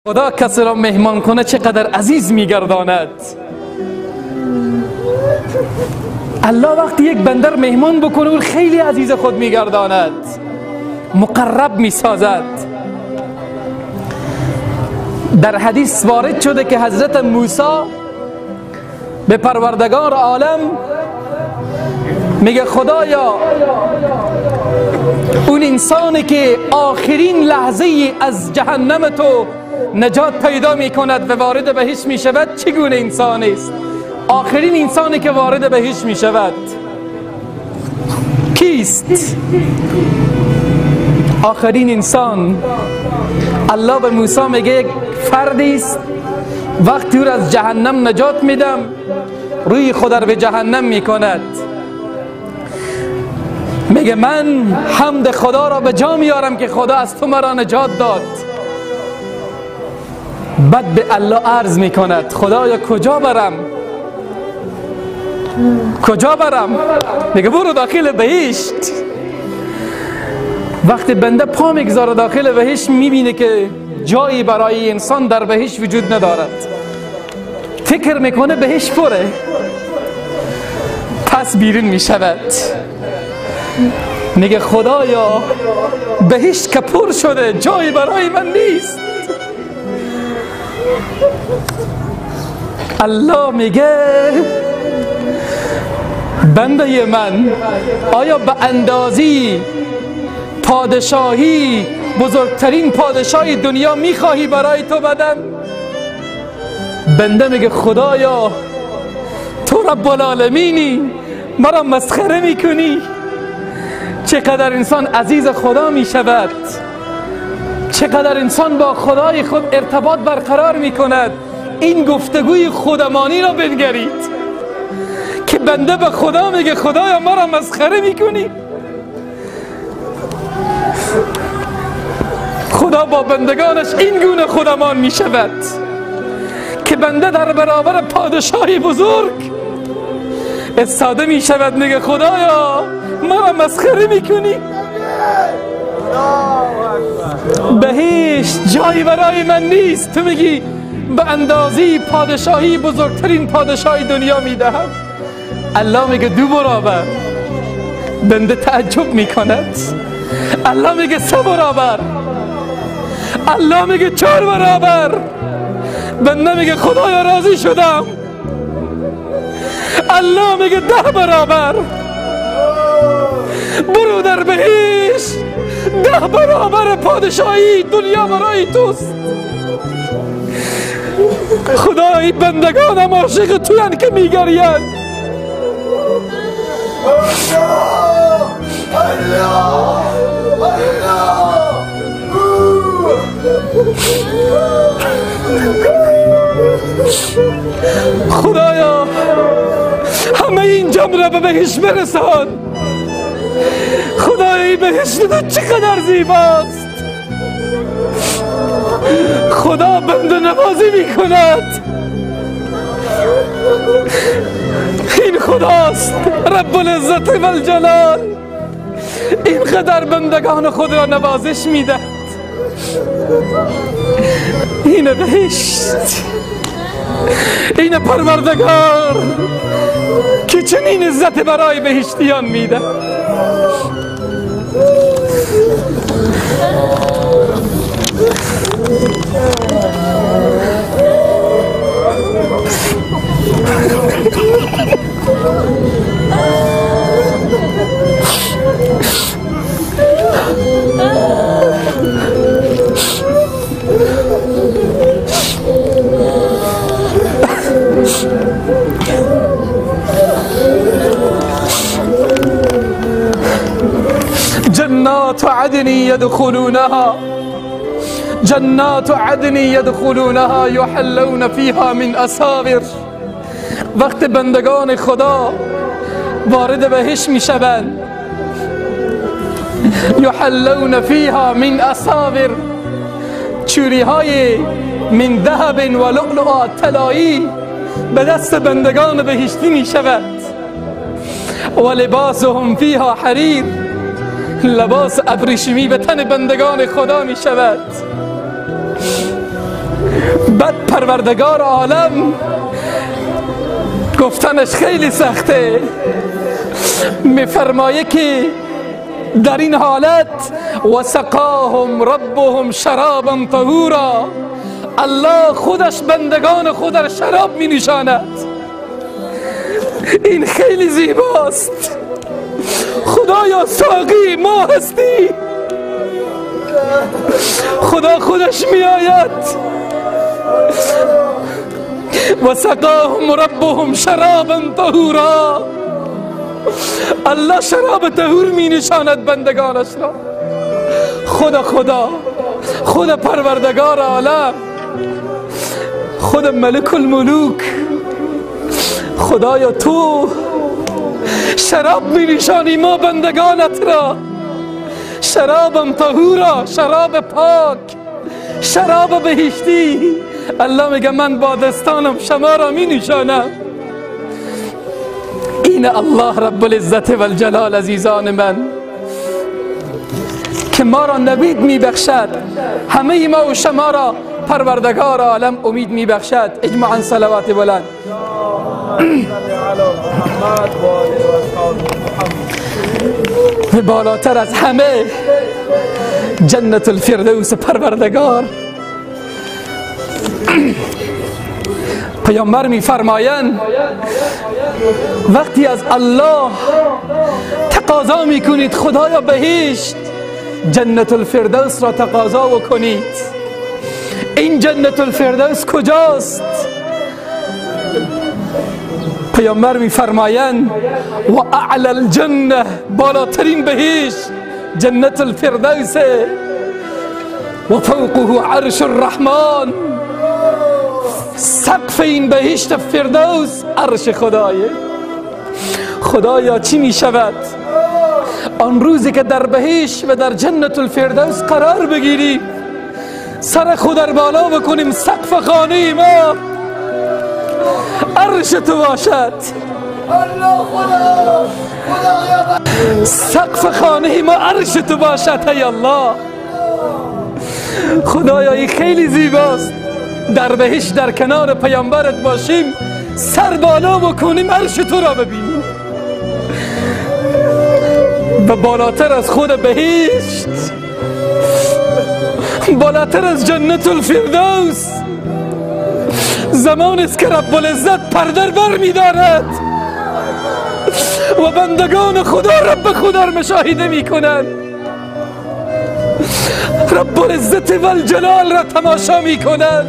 خدا کسی را مهمان کنه چقدر عزیز میگرداند. الله وقتی یک بنده را مهمان بکنه او خیلی عزیز خود میگرداند، مقرب میسازد. در حدیث وارد شده که حضرت موسی به پروردگار عالم میگه خدایا اون انسانی که آخرین لحظه از جهنم تو نجات پیدا میکند و وارد بهشت میشود چگونه انسانی است؟ آخرین انسانی که وارد بهشت میشود کیست؟ آخرین انسان الله به موسی میگه یک فردی است وقتی او از جهنم نجات میدم روی خود را به جهنم میکند، میگه من حمد خدا را به جا میارم که خدا از تو مرا نجات داد. بعد به الله عرض میکند خدایا کجا برم؟ کجا برم؟ میگه برو داخل بهشت. وقتی بنده پا میگذاره داخل بهشت میبینه که جایی برای انسان در بهشت وجود ندارد، فکر میکنه بهشت پره، پس بیرون میشود میگه خدایا بهشت که پر شده جایی برای من نیست. الله میگه بنده من آیا به اندازی پادشاهی بزرگترین پادشاهی دنیا میخواهی برای تو بدم؟ بنده میگه خدایا تو رب العالمینی مرا مسخره میکنی. چقدر انسان عزیز خدا میشود، چقدر انسان با خدای خود ارتباط برقرار میکند. این گفتگوی خودمانی را بنگرید که بنده به خدا میگه خدایا مرا مسخره میکنی. خدا با بندگانش این گونه خودمان میشود که بنده در برابر پادشاهی بزرگ استاده میشود، میگه خدایا مرا مسخره میکنی. بهشت جایی برای من نیست، تو میگی به اندازی پادشاهی بزرگترین پادشاهی دنیا میدهم. الله میگه 2 برابر. بنده تعجب میکند. الله میگه 3 برابر. الله میگه 4 برابر. بنده میگه خدایا راضی شدم. الله میگه 10 برابر. برو در بهشت 10 برابر پادشاهی دنیا برای توست. خدای بندگانم عاشق تویند که میگرید. خدایا همه این جمع را به بهشت برسان. خدای بهشت تو چقدر زیباست. خدا بنده نوازی میکند. این خداست رب العزت و الجلال، اینقدر بندگان خود را نوازش میدهد. این بهشت، این پروردگار که چنین عزت برای بهشتیان میده. جنات عدن يدخلونها، جنات عدن يدخلونها يحلون فيها من اساور. وقت بندگان خدا وارد بهشت میشوند، یحلون فیها من اساور، چوری های من ذهب و لؤلؤ طلایی به دست بندگان بهشتی می شود. و لباسهم فیها حریر، لباس ابریشمی به تن بندگان خدا می شود. پروردگار عالم گفتنش خیلی سخته. میفرمایه که در این حالت و سقاهم ربهم شرابا طهورا، الله خودش بندگان خود را شراب می نشاند. این خیلی زیباست. خدایا ساقی ما هستی. خدا خودش می آید و سقاهم ربهم شرابا طهورا، الله شراب طهور می نشاند بندگانش را. خدا پروردگار عالم، خدا ملک الملوک، خدایا تو شراب می نشانی ما بندگانت را، شرابا طهورا، شراب پاک، شراب بهشتی. الله میگه من با دستانم شما را می نشانم. این الله رب العزت و الجلال عزیزان من که ما را نوید می بخشد، همه ما و شما را پروردگار عالم امید می بخشد. اجمعا صلوات بلند. بالاتر از همه جنت الفردوس پروردگار. پیامبر می فرمایند وقتی از الله تقاضا می کنید خدایا بهشت، جنت الفردوس را تقاضا کنید. این جنت الفردوس کجاست؟ پیامبر می فرمایند و اعلی الجنه، بالاترین بهشت جنت الفردوس، و فوقه عرش الرحمن، سقف این بهشت فردوس عرش خدایه. خدایا چی می شود آن روزی که در بهشت و در جنت الفردوس قرار بگیریم، سر خود را بالا بکنیم، سقف خانه ما عرش تو باشد. سقف خانه ما عرش تو باشد. ای الله، خدایا این خیلی زیباست. در بهشت در کنار پیامبرت باشیم، سر بالا بکنیم، عرش تو را ببینیم. و بالاتر از خود بهشت، بالاتر از جنت الفردوس، زمان است که رب العزت پرده بر می دارد و بندگان خدا رب خدا را مشاهده می کنند. رب العزت و الجلال را تماشا می کنند.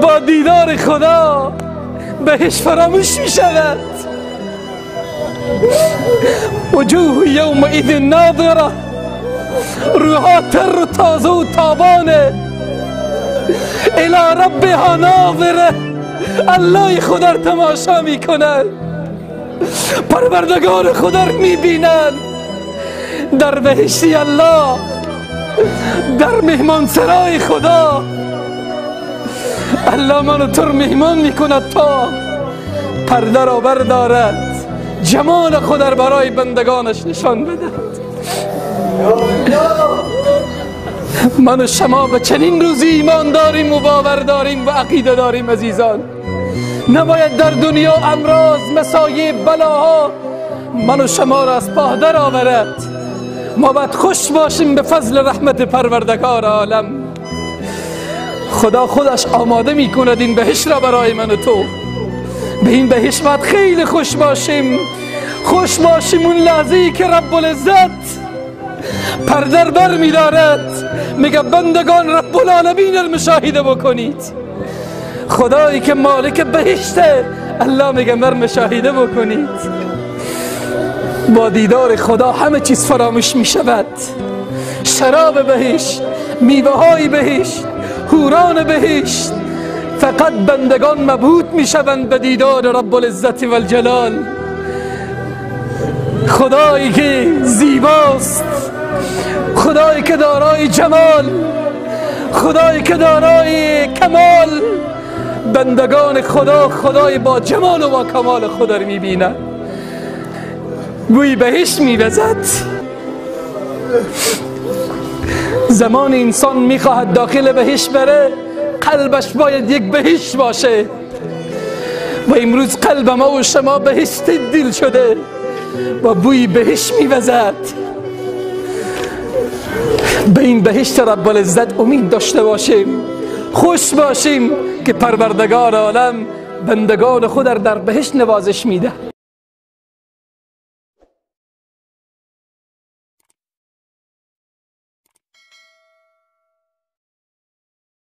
با دیدار خدا بهش فراموش می شود. وجوه یومئذ ناظره، روحا تر و تازه و تابانه، الی ربها ناظره، الله خدا را تماشا می کنند، پروردگار خدا را می بینند. در بهشتی الله، در مهمان سرای خدا الله منو تو رو مهمان می کند تا پرده را بردارد، جمال خود را برای بندگانش نشان بدهد. من و شما به چنین روزی ایمان داریم و باور داریم و عقیده داریم عزیزان. نباید در دنیا امراض، مصایب، بلاها من و شما را از پا در آورد. ما باید خوش باشیم به فضل رحمت پروردگار عالم. خدا خودش آماده می کند این بهشت را برای من و تو. به این بهشت باید خیلی خوش باشیم. خوش باشیم اون لحظه‌ای که رب العزت پرده بر می دارد، میگه بندگان رب العالمین را مشاهده بکنید. خدایی که مالک بهشته، الله میگه مر مشاهده بکنید. با دیدار خدا همه چیز فراموش می شود. شراب بهشت، میوه های بهشت، حوران بهشت، فقط بندگان مبهوت می شوند به دیدار رب العزت و الجلال. خدایی که زیباست، خدایی که دارای جمال، خدایی که دارای کمال، بندگان خدا خدای با جمال و با کمال خدا رو می بینند. گویی بهشت می وزد. زمان انسان می خواهد داخل بهشت بره، قلبش باید یک بهشت باشه و امروز قلب ما و شما بهشت دل شده و بوی بهشت میوزد. به این بهشت رب العزت امید داشته باشیم، خوش باشیم که پروردگار عالم بندگان خود در بهشت نوازش میده.